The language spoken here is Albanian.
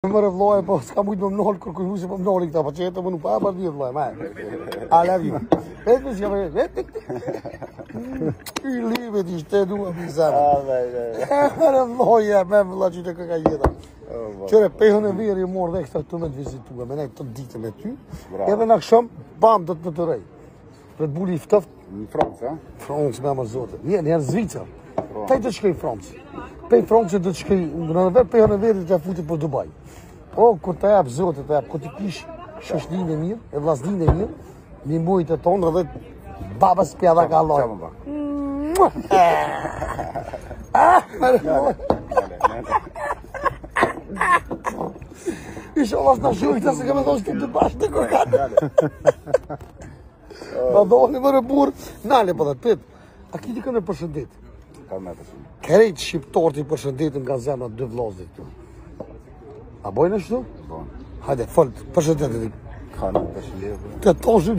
Mërë vloj, po s'ka mujtë më mnollë, kërkuj mu se po mnollë këta, po që jetë më nuk pa, për dhjetë vloj, maj. I love you. Vetë me s'ka me, I livet ishte duha pisarë. Mërë vloj, me vla që të këka jeta. Qëre, pehën e verë i morë dhe këta të me të vizitua, me nejtë të ditë me ty, edhe në këshëm, bam, do të më të rej. Red Bulli i ftëft. Në Francë, a? Francë, me amër zote. Janë Zvicër. Taj të shkej Francë. Pej Francë të shkej, në në verë pehën e verë të futi për Dubai. O, kur të jabë zote të jabë, kur të kish shështin e mirë, e vlasdin e mirë, një mujtë e tonë dhe babës pjada ka lojë. Isha vas në shumë këta se ka me thonë shtim të bashkë të kokatë. Ma doni më në burë, nale për dhe të pëtë, a kiti kënë e përshëndet? Ka me përshëndet. Kerejt shqiptarët i përshëndetin nga zemrat dy vllazërit këtu. A bojnë ashtu? Bojnë. Hajde, fol, përshëndetit. Ka në përshëndet. Të toshim.